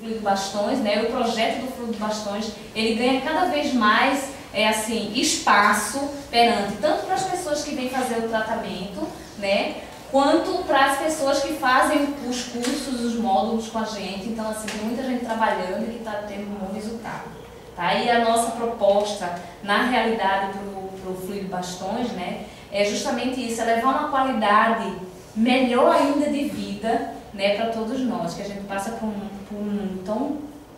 Fluido Bastões, né? O projeto do Fluido Bastões, ele ganha cada vez mais espaço perante, tanto para as pessoas que vêm fazer o tratamento, né? Quanto para as pessoas que fazem os cursos, os módulos com a gente. Então, assim, tem muita gente trabalhando e que está tendo um bom resultado. Tá? E a nossa proposta, na realidade, para o Fluido Bastões, né, é justamente isso, é levar uma qualidade melhor ainda de vida, né, para todos nós, que a gente passa por um mundo tão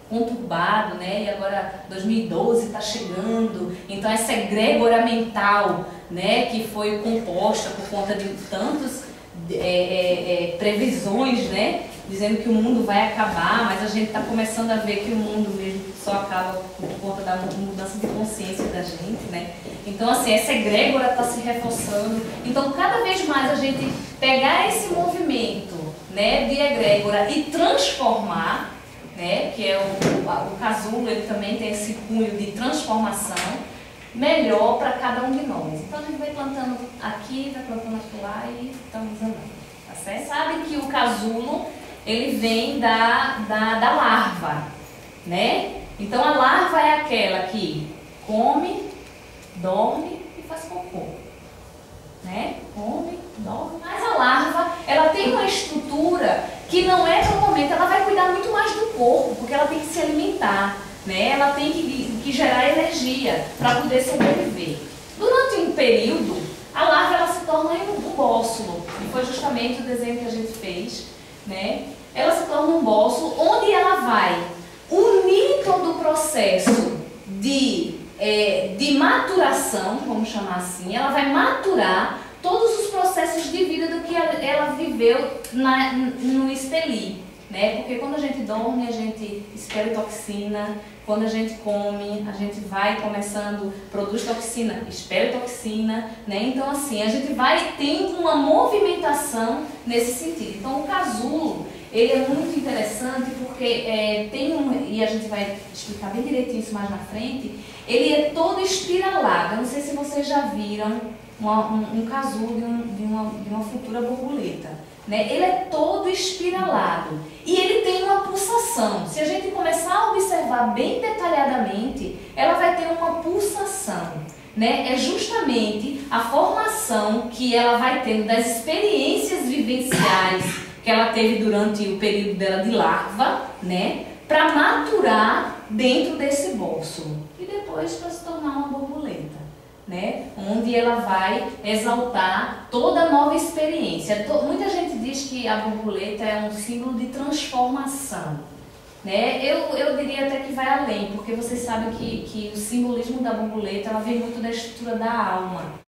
conturbado, né, e agora 2012 está chegando, então essa egrégora mental, né, que foi composta por conta de tantos previsões, né, dizendo que o mundo vai acabar, mas a gente está começando a ver que o mundo mesmo só acaba por conta da mudança de consciência da gente, né? Então, assim, essa egrégora está se reforçando. Então, cada vez mais a gente pegar esse movimento, né, de egrégora e transformar, né, que é o casulo, ele também tem esse cunho de transformação, melhor para cada um de nós. Então, a gente vai plantando aqui, vai plantando lá e estamos andando, tá certo? Sabe que o casulo, ele vem da larva, né? Então, a larva é aquela que come, dorme e faz cocô, né? Come, dorme. Mas a larva, ela tem uma estrutura que não é totalmente, ela vai cuidar muito mais do corpo, porque ela tem que se alimentar, né? Ela tem que gerar energia para poder sobreviver. Durante um período, a larva ela se torna um bóssulo, e foi justamente o desenho que a gente fez, né? Ela se torna um bóssulo onde ela vai unir todo o processo de maturação, vamos chamar assim. Ela vai maturar todos os processos de vida do que ela viveu no expeli, né? Porque quando a gente dorme, a gente expele toxina. Quando a gente come, a gente vai começando, produz toxina, expele toxina, né? Então, assim, a gente vai tendo uma movimentação nesse sentido. Então, o casulo, ele é muito interessante porque e a gente vai explicar bem direitinho isso mais na frente, ele é todo espiralado. Eu não sei se vocês já viram um casulo de uma futura borboleta, né? Ele é todo espiralado e ele tem uma pulsação. Se a gente começar a observar bem detalhadamente, ela vai ter uma pulsação, né? É justamente a formação que ela vai tendo das experiências vivenciais que ela teve durante o período dela de larva, né? Para maturar dentro desse bóssulo e depois para se tornar uma borboleta, né? Onde ela vai exaltar toda nova experiência. Muita gente diz que a borboleta é um símbolo de transformação, né? Eu diria até que vai além, porque vocês sabem que o simbolismo da borboleta ela vem muito da estrutura da alma.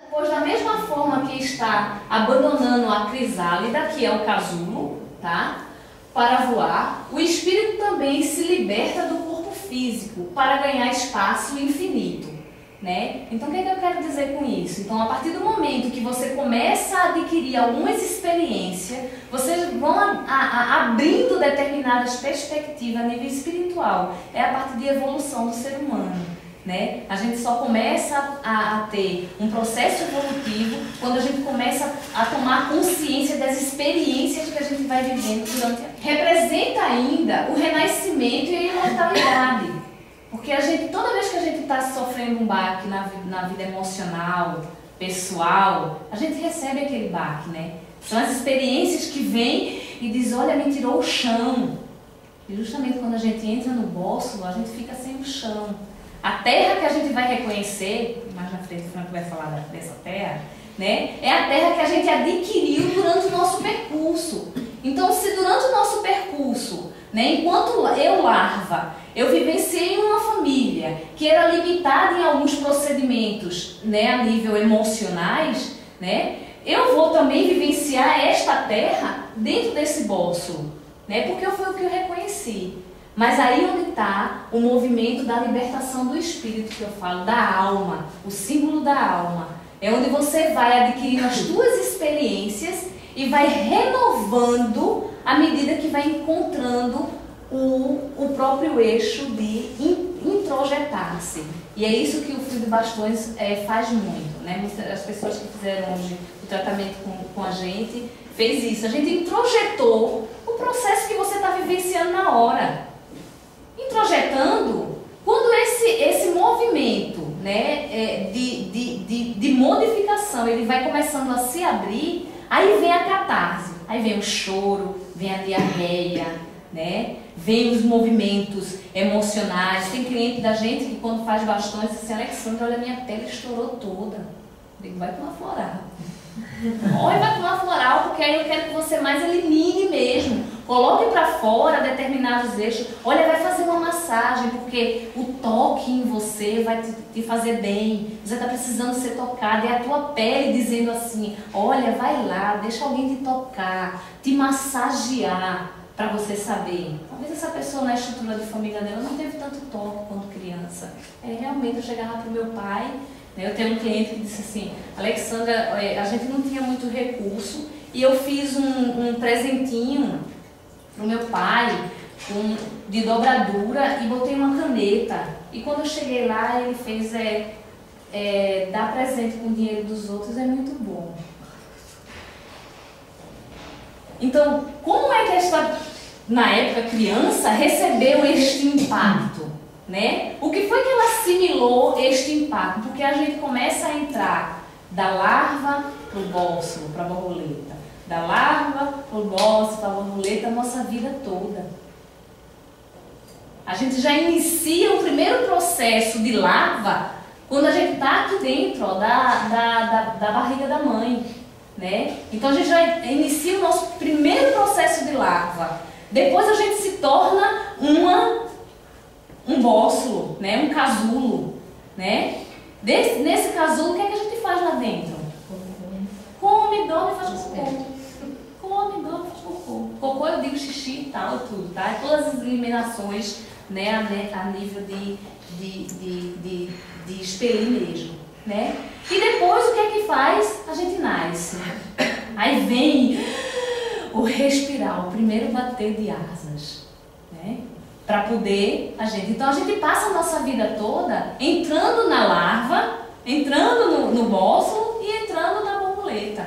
Pois da mesma forma que está abandonando a crisálida, que é o casulo, tá? Para voar, o espírito também se liberta do corpo físico para ganhar espaço infinito, né? Então, o que é que eu quero dizer com isso? Então, a partir do momento que você começa a adquirir algumas experiências, vocês vão abrindo determinadas perspectivas a nível espiritual. É a partir de evolução do ser humano, né? A gente só começa a ter um processo evolutivo quando a gente começa a tomar consciência das experiências que a gente vai vivendo durante a vida. Representa ainda o renascimento e a imortalidade, porque toda vez que a gente está sofrendo um baque na vida emocional, pessoal, a gente recebe aquele baque, né? São as experiências que vêm e diz, olha, me tirou o chão. E justamente quando a gente entra no bóssulo, a gente fica sem o chão. A terra que a gente vai reconhecer, mais na frente o Franco vai falar dessa terra, né? É a terra que a gente adquiriu durante o nosso percurso. Então, se durante o nosso percurso, né, enquanto eu larva, eu vivenciei uma família que era limitada em alguns procedimentos, né, a nível emocionais, né? Eu vou também vivenciar esta terra dentro desse bóssulo, né? Porque foi o que eu reconheci. Mas aí onde está o movimento da libertação do espírito, que eu falo, da alma, o símbolo da alma. É onde você vai adquirindo as suas experiências e vai renovando à medida que vai encontrando o próprio eixo de introjetar-se. E é isso que o Fluido Bastões faz muito, né? As pessoas que fizeram hoje o tratamento com a gente fez isso, a gente introjetou o processo que você está vivenciando na hora. Introjetando, quando esse movimento, né, de modificação, ele vai começando a se abrir, aí vem a catarse, aí vem o choro, vem a diarreia, né, vem os movimentos emocionais. Tem cliente da gente que quando faz bastões diz assim: Alexandra, olha, minha pele estourou toda. Eu digo: vai tomar floral. Olha, vai tomar floral, porque aí eu quero que você mais elimine mesmo. Coloque para fora determinados eixos. Olha, vai fazer uma massagem, porque o toque em você vai te fazer bem. Você está precisando ser tocado. É a tua pele dizendo assim: olha, vai lá, deixa alguém te tocar, te massagear, para você saber. Talvez essa pessoa na estrutura de família dela não teve tanto toque quando criança. Realmente eu chegava para o meu pai. Eu tenho um cliente que disse assim: Alexandra, a gente não tinha muito recurso e eu fiz um presentinho para o meu pai de dobradura e botei uma caneta. E quando eu cheguei lá, ele fez dar presente com o dinheiro dos outros é muito bom. Então, como é que esta, na época criança, recebeu este impacto? Né? O que foi que ela assimilou este impacto? Porque a gente começa a entrar da larva para o bósforo, para a borboleta, da larva para o bósforo, para a borboleta, a nossa vida toda. A gente já inicia o primeiro processo de larva quando a gente está aqui dentro, ó, da barriga da mãe, né? Então a gente já inicia o nosso primeiro processo de larva. Depois a gente se torna um bósforo, né? Um casulo, né? Nesse casulo, o que é que a gente faz lá dentro? Come, dorme e faz cocô. Come, dorme e faz cocô. Cocô eu digo xixi e tal, tudo, tá? Todas as eliminações, né? A nível de expelir mesmo, né? E depois o que é que faz? A gente nasce. Aí vem o respirar, o primeiro bater de asas, né? Para poder então a gente passa a nossa vida toda entrando na larva, entrando no bósforo e entrando na borboleta.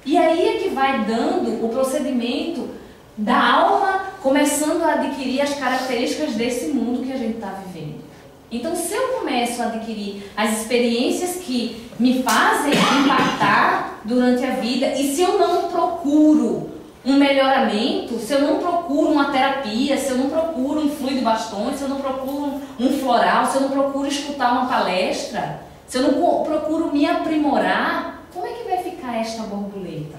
E aí é que vai dando o procedimento da alma começando a adquirir as características desse mundo que a gente está vivendo. Então, se eu começo a adquirir as experiências que me fazem impactar durante a vida, e se eu não procuro um melhoramento, se eu não procuro uma terapia, se eu não procuro um fluido bastões, se eu não procuro um floral, se eu não procuro escutar uma palestra, se eu não procuro me aprimorar, como é que vai ficar esta borboleta?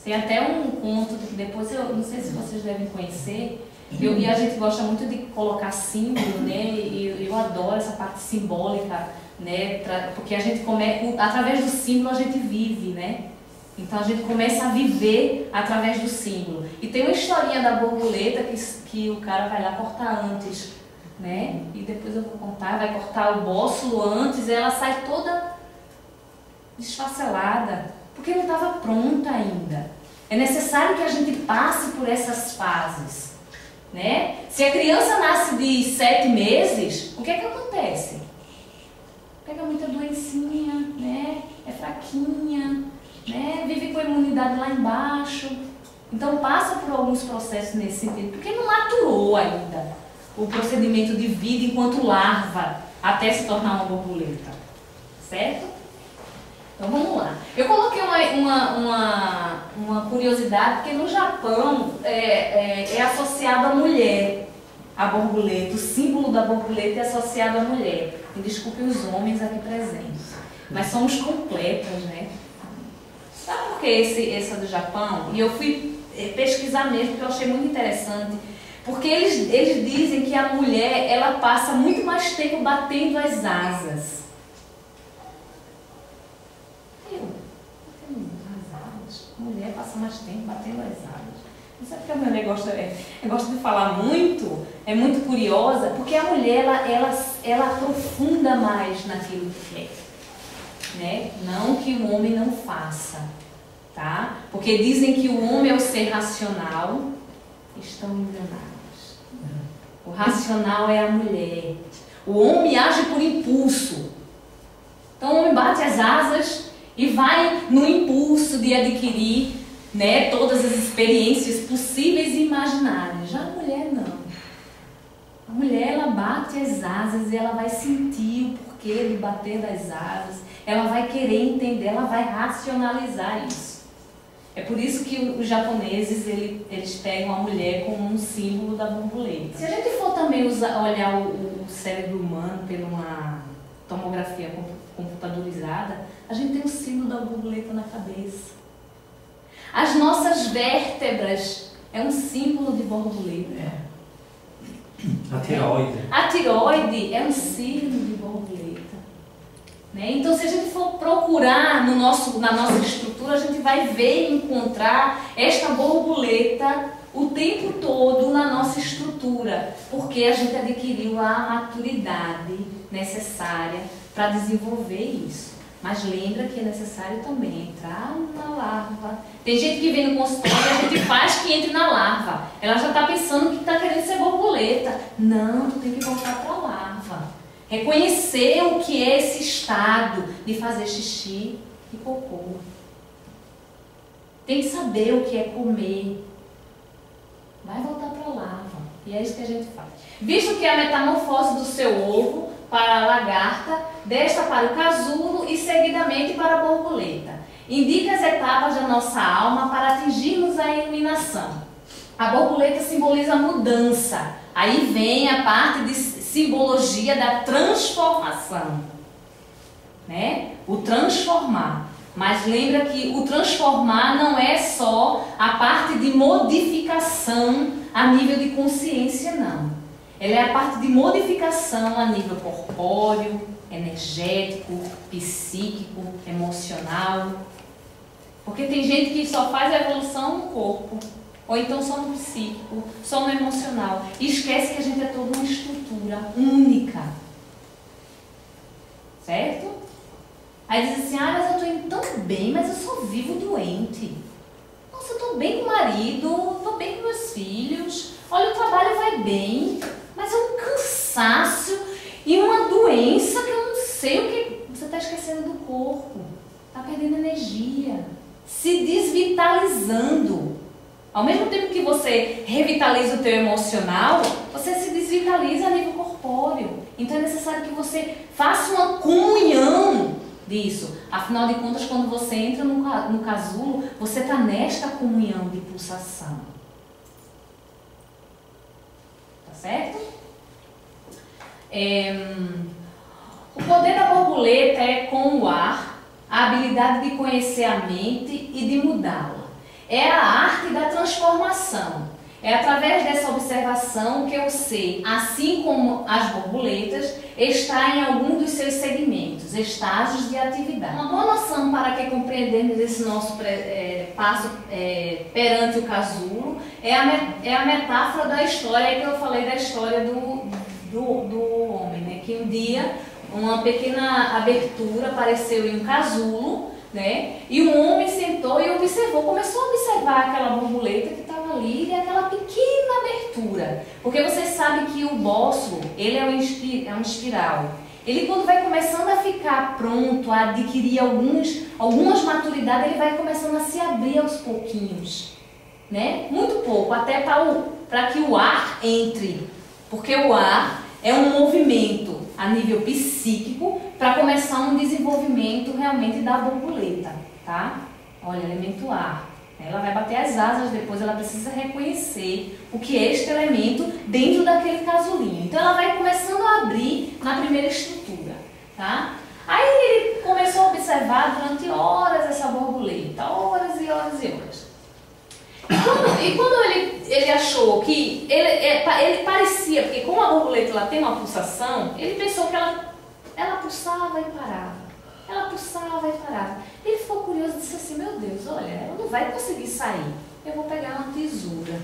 Tem até um conto que depois eu não sei se vocês devem conhecer, e a gente gosta muito de colocar símbolo, né? E eu adoro essa parte simbólica, né? Porque a gente através do símbolo a gente vive, né? Então a gente começa a viver através do símbolo. E tem uma historinha da borboleta que o cara vai lá cortar antes, né? E depois eu vou contar, vai cortar o bósforo antes e ela sai toda desfacelada, porque não estava pronta ainda. É necessário que a gente passe por essas fases, né? Se a criança nasce de 7 meses, o que é que acontece? Pega muita doencinha, né? É fraquinha, né? Vive com a imunidade lá embaixo. Então passa por alguns processos nesse sentido, porque não maturou ainda o procedimento de vida enquanto larva até se tornar uma borboleta, certo? Então vamos lá. Eu coloquei uma curiosidade, porque no Japão é associado à mulher, a borboleta. O símbolo da borboleta é associado à mulher. Me desculpem os homens aqui presentes, mas somos completas, né? Sabe por que essa do Japão? E eu fui pesquisar mesmo, porque eu achei muito interessante. Porque eles dizem que a mulher, ela passa muito mais tempo batendo as asas. A mulher passa mais tempo batendo as asas. Não sei porque a mulher gosta de falar muito, é muito curiosa, porque a mulher, ela aprofunda mais naquilo que quer. Né? Não que o homem não faça, tá? Porque dizem que o homem é o ser racional, estão enganados. O racional é a mulher. O homem age por impulso. Então o homem bate as asas e vai no impulso de adquirir, né, todas as experiências possíveis e imaginárias. Já a mulher não. A mulher, ela bate as asas e ela vai sentir o porquê do bater das asas, ela vai querer entender, ela vai racionalizar isso. É por isso que os japoneses, eles pegam a mulher como um símbolo da borboleta. Se a gente for também olhar o cérebro humano por uma tomografia computadorizada, a gente tem o símbolo da borboleta na cabeça. As nossas vértebras é um símbolo de borboleta. A tireoide. A tireoide é um símbolo de borboleta. Né? Então, se a gente for procurar na nossa estrutura, a gente vai ver e encontrar esta borboleta o tempo todo na nossa estrutura, porque a gente adquiriu a maturidade necessária para desenvolver isso. Mas lembra que é necessário também entrar na larva. Tem gente que vem no consultório e a gente faz que entre na larva. Ela já está pensando que está querendo ser borboleta. Não, tu tem que voltar para a larva. Reconhecer o que é esse estado de fazer xixi e cocô. Tem que saber o que é comer. Vai voltar para a larva. E é isso que a gente faz. Visto que a metamorfose do seu ovo para a lagarta, desta para o casulo e seguidamente para a borboleta. Indica as etapas da nossa alma para atingirmos a iluminação. A borboleta simboliza a mudança. Aí vem a parte de simbologia da transformação, né? O transformar. Mas lembra que o transformar não é só a parte de modificação a nível de consciência, não. Ela é a parte de modificação a nível corpóreo, energético, psíquico, emocional. Porque tem gente que só faz a evolução no corpo, ou então só no psíquico, só no emocional. E esquece que a gente é toda uma estrutura única. Certo? Aí diz assim, mas eu estou indo tão bem, mas eu só vivo doente. Nossa, eu estou bem com o marido, estou bem com meus filhos, olha, o trabalho vai bem, mas é um cansaço e uma doença que eu não sei o que... Você está esquecendo do corpo, está perdendo energia, se desvitalizando. Ao mesmo tempo que você revitaliza o teu emocional, você se desvitaliza a nível corpóreo. Então é necessário que você faça uma comunhão disso. Afinal de contas, quando você entra no casulo, você está nesta comunhão de pulsação. Tá certo? O poder da borboleta é com o ar, a habilidade de conhecer a mente e de mudá-la. É a arte da transformação. É através dessa observação que eu sei, assim como as borboletas, está em algum dos seus segmentos, estágios de atividade. Uma boa noção para que compreendermos esse nosso passo perante o casulo é a metáfora da história que eu falei da história do homem, né? Que um dia uma pequena abertura apareceu em um casulo, né? E o homem sentou e observou, começou a observar aquela borboleta que estava ali e aquela pequena abertura. Porque vocês sabem que o bósforo, ele é um espiral. Ele, quando vai começando a ficar pronto, a adquirir algumas maturidades, ele vai começando a se abrir aos pouquinhos, né? Muito pouco, até para que o ar entre. Porque o ar é um movimento a nível psíquico para começar um desenvolvimento realmente da borboleta, tá? Olha, elemento ar. Ela vai bater as asas, depois ela precisa reconhecer o que é este elemento dentro daquele casulinho. Então ela vai começando a abrir na primeira estrutura, tá? Aí ele começou a observar durante horas essa borboleta, horas e horas e horas. E quando ele achou que ele parecia, porque como a borboleta ela tem uma pulsação, ele pensou que ela pulsava e parava. Ela pulsava e parava. Ele ficou curioso e disse assim, meu Deus, olha, ela não vai conseguir sair. Eu vou pegar uma tesoura.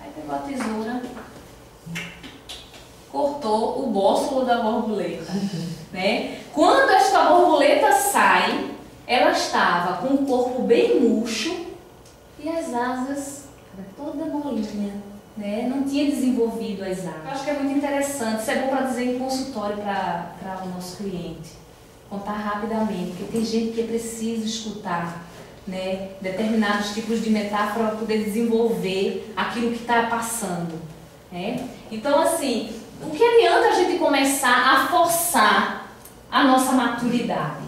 Aí pegou a tesoura, cortou o bósforo da borboleta. Né? Quando esta borboleta sai, ela estava com o corpo bem murcho e as asas toda molinha, né? Não tinha desenvolvido as asas. Eu acho que é muito interessante, isso é bom para dizer em consultório para o nosso cliente. contar rapidamente, porque tem gente que precisa escutar, né, determinados tipos de metáfora para poder desenvolver aquilo que está passando, né? Então, assim, o que adianta a gente começar a forçar a nossa maturidade?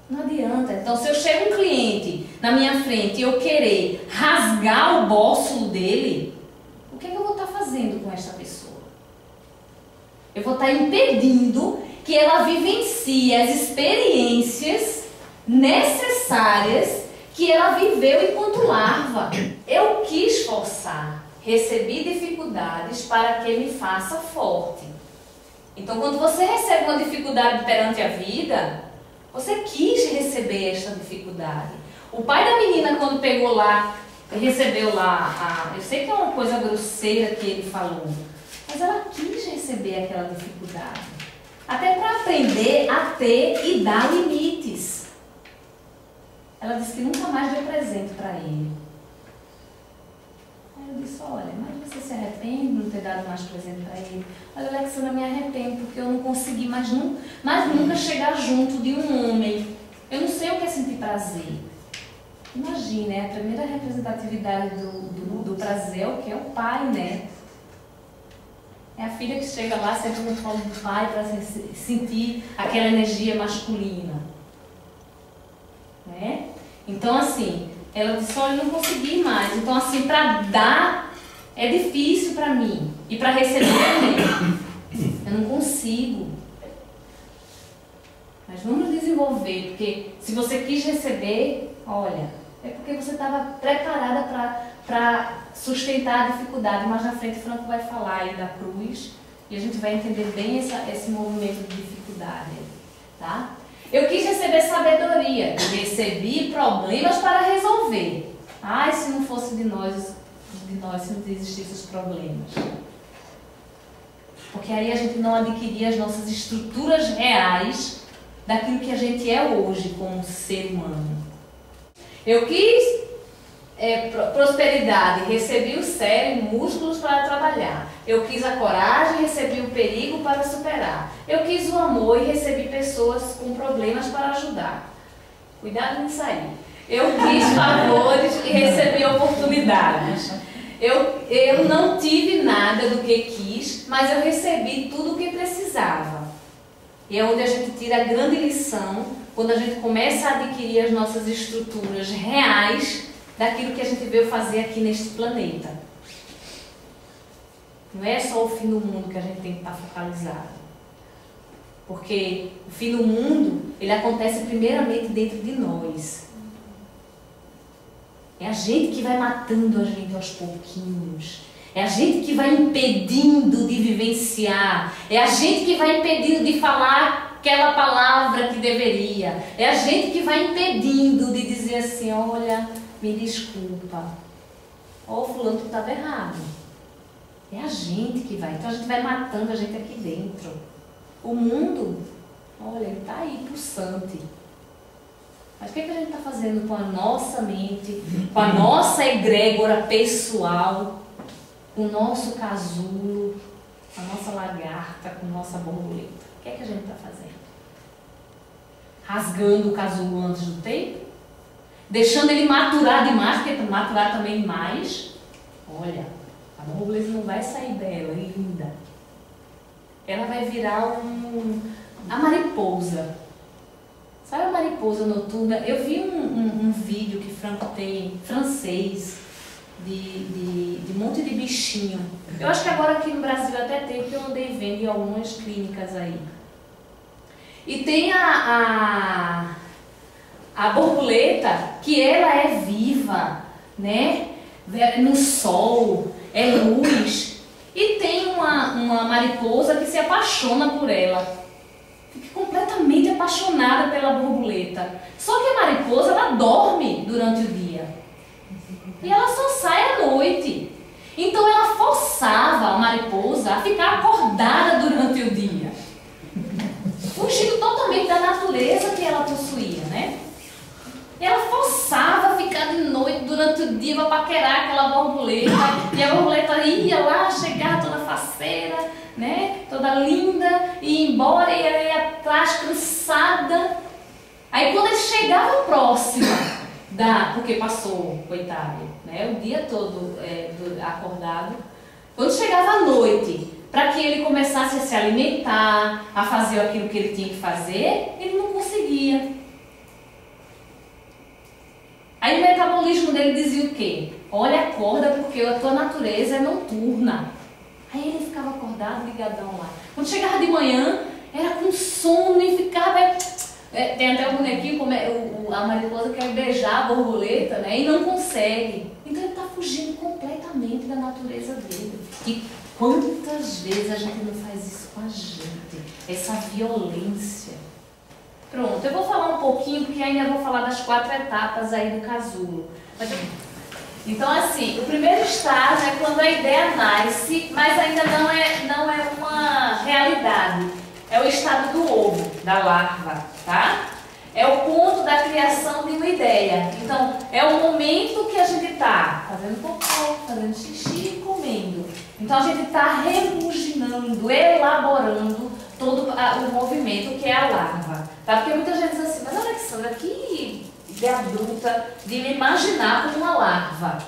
Não adianta. Então, se eu chego um cliente na minha frente e eu querer rasgar o bóssulo dele, o que é que eu vou estar fazendo com esta pessoa? Eu vou estar impedindo que ela vivencie as experiências necessárias que ela viveu enquanto larva. Eu quis forçar, recebi dificuldades para que me faça forte. Então, quando você recebe uma dificuldade perante a vida, você quis receber esta dificuldade. O pai da menina, quando pegou lá, recebeu lá, eu sei que é uma coisa grosseira que ele falou, mas ela quis receber aquela dificuldade. Até para aprender a ter e dar limites. Ela disse que nunca mais deu presente para ele. Aí eu disse, olha, mas você se arrepende de não ter dado mais presente para ele? Olha, Alexandra, eu me arrependo porque eu não consegui mais nunca chegar junto de um homem. Eu não sei o que é sentir prazer. Imagina, é a primeira representatividade do prazer é o que? É o pai, né? É a filha que chega lá, senta no colo do pai para sentir aquela energia masculina. Né? Então, assim, ela disse, olha, eu não consegui mais. Então, assim, para dar é difícil para mim. E para receber também. Eu não consigo. Mas vamos desenvolver, porque se você quis receber, olha, é porque você estava preparada para sustentar a dificuldade. Mais na frente, o Franco vai falar aí da cruz e a gente vai entender bem esse movimento de dificuldade. Tá? Eu quis receber sabedoria, recebi problemas para resolver. Ai, se não fosse de nós, se não existissem os problemas. Porque aí a gente não adquiria as nossas estruturas reais daquilo que a gente é hoje como ser humano. Eu quis prosperidade, recebi o cérebro e músculos para trabalhar. Eu quis a coragem, recebi o perigo para superar. Eu quis o amor e recebi pessoas com problemas para ajudar. Cuidado nisso aí. Eu quis favores e recebi oportunidades. Eu não tive nada do que quis, mas eu recebi tudo o que precisava. E é onde a gente tira a grande lição, quando a gente começa a adquirir as nossas estruturas reais daquilo que a gente veio fazer aqui neste planeta. Não é só o fim do mundo que a gente tem que estar focalizado. Porque o fim do mundo, ele acontece primeiramente dentro de nós. É a gente que vai matando a gente aos pouquinhos. É a gente que vai impedindo de vivenciar. É a gente que vai impedindo de falar aquela palavra que deveria. É a gente que vai impedindo de dizer assim, olha, me desculpa. Ó, fulano, tu estava errado. É a gente que vai. Então a gente vai matando a gente aqui dentro. O mundo, olha, ele está aí pulsante. Mas o que a gente está fazendo com a nossa mente, com a nossa egrégora pessoal, com o nosso casulo, com a nossa lagarta, com a nossa borboleta? O que a gente está fazendo? Rasgando o casulo antes do tempo? Deixando ele maturar demais, porque maturar também mais. Olha, a borboleta não vai sair dela, linda. Ela vai virar a mariposa. Sabe a mariposa noturna? Eu vi um vídeo que Franco tem, francês, de um monte de bichinho. Eu acho que agora aqui no Brasil até tem, porque eu andei vendo em algumas clínicas aí. E tem a borboleta, que ela é viva, né? No sol, é luz. E tem uma mariposa que se apaixona por ela. Fica completamente apaixonada pela borboleta. Só que a mariposa, ela dorme durante o dia. E ela só sai à noite. Então ela forçava a mariposa a ficar acordada durante o dia. Fugindo totalmente da natureza que ela possuía, né? Ela forçava a ficar de noite durante o dia para paquerar aquela borboleta, e a borboleta ia lá, chegava toda faceira, né, toda linda, e ia embora, e ela ia atrás, cansada. Aí quando ele chegava próxima, porque passou, coitado, né, o dia todo acordado, quando chegava à noite, para que ele começasse a se alimentar, a fazer aquilo que ele tinha que fazer, ele não conseguia. Aí o metabolismo dele dizia o quê? Olha, acorda porque a tua natureza é noturna. Aí ele ficava acordado, ligadão lá. Quando chegava de manhã, era com sono e ficava... tem até o bonequinho, a mariposa quer beijar a borboleta, né? E não consegue. Então ele está fugindo completamente da natureza dele. E quantas vezes a gente não faz isso com a gente? Essa violência. Pronto, eu vou falar um pouquinho, porque ainda vou falar das 4 etapas aí do casulo. Então, assim, o primeiro estágio é quando a ideia nasce, mas ainda não é uma realidade. É o estado do ovo, da larva, tá? É o ponto da criação de uma ideia. Então, é o momento que a gente está fazendo cocô, fazendo xixi e comendo. Então, a gente está remuginando, elaborando todo o movimento que é a larva. Tá? Porque muita gente diz assim, mas Alexandra, que ideia bruta de me imaginar como uma larva.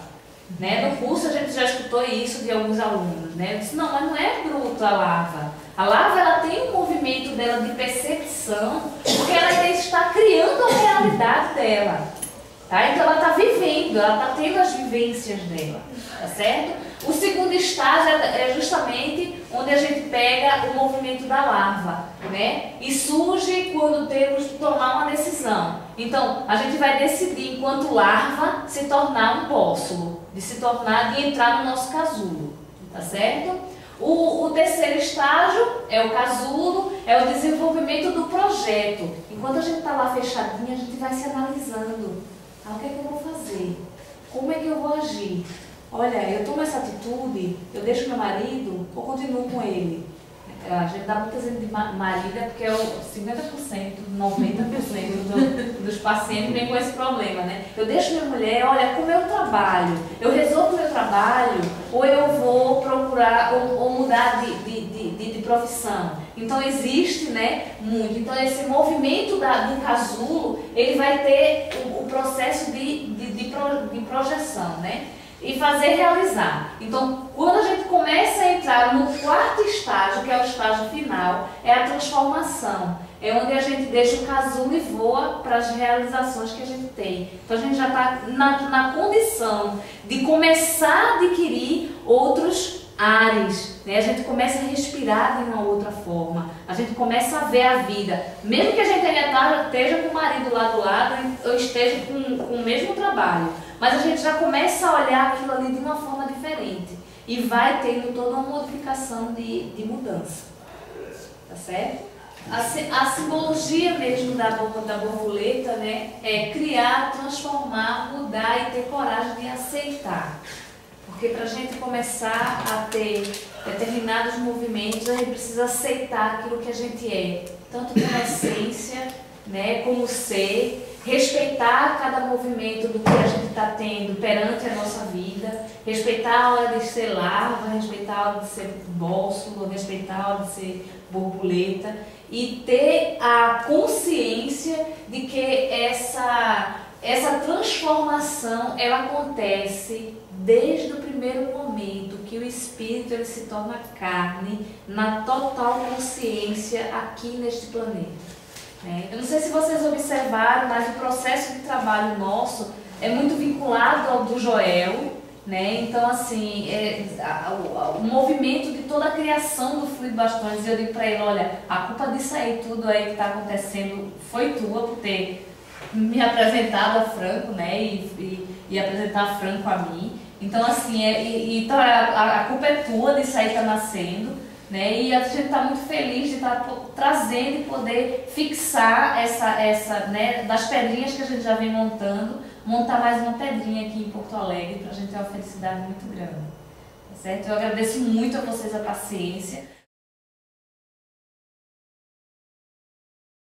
Né? No curso a gente já escutou isso de alguns alunos. Né? Eu disse, não, mas não é bruto a larva. A larva ela tem um movimento dela de percepção, porque ela ainda está criando a realidade dela. Tá? Então ela está vivendo, ela está tendo as vivências dela. Tá certo? O segundo estágio é justamente onde a gente pega o movimento da larva, né? E surge quando temos que tomar uma decisão. Então, a gente vai decidir, enquanto larva, se tornar um póstulo, de entrar no nosso casulo, tá certo? O terceiro estágio é o casulo, é o desenvolvimento do projeto. Enquanto a gente está lá fechadinha, a gente vai se analisando. Ah, o que é que eu vou fazer? Como é que eu vou agir? Olha, eu tomo essa atitude, eu deixo meu marido ou continuo com ele? A gente dá muita gente de marido, porque é o 50%, 90% dos pacientes vêm com esse problema, né? Eu deixo minha mulher, olha, como eu trabalho, eu resolvo o meu trabalho, ou eu vou procurar, ou mudar de profissão. Então existe, né, muito. Então esse movimento do casulo, ele vai ter o processo de projeção, né? E fazer realizar. Então, quando a gente começa a entrar no 4º estágio, que é o estágio final, é a transformação. É onde a gente deixa o casulo e voa para as realizações que a gente tem. Então, a gente já está na condição de começar a adquirir outros ares, né? A gente começa a respirar de uma outra forma, a gente começa a ver a vida, mesmo que a gente ainda esteja com o marido lá do lado ou esteja com o mesmo trabalho, mas a gente já começa a olhar aquilo ali de uma forma diferente e vai tendo toda uma modificação de mudança, tá certo? A simbologia mesmo da borboleta, né, é criar, transformar, mudar e ter coragem de aceitar. Porque para a gente começar a ter determinados movimentos, a gente precisa aceitar aquilo que a gente é, tanto como essência, né, como ser, respeitar cada movimento do que a gente está tendo perante a nossa vida, respeitar a hora de ser larva, respeitar a hora de ser bósforo, respeitar a hora de ser borboleta e ter a consciência de que essa transformação ela acontece desde o primeiro momento que o espírito ele se torna carne na total consciência aqui neste planeta. Eu não sei se vocês observaram, mas o processo de trabalho nosso é muito vinculado ao do Joel, né? Então, assim, o movimento de toda a criação do Fluido Bastões, eu digo para ele, olha, a culpa disso aí, tudo aí que está acontecendo foi tua por ter me apresentado a Franco, né? E apresentar a Franco a mim. Então, assim, então a culpa é tua disso aí estar nascendo, né? E a gente está muito feliz de estar trazendo e poder fixar né, das pedrinhas que a gente já vem montando, montar mais uma pedrinha aqui em Porto Alegre, para a gente ter uma felicidade muito grande. Tá certo? Eu agradeço muito a vocês a paciência.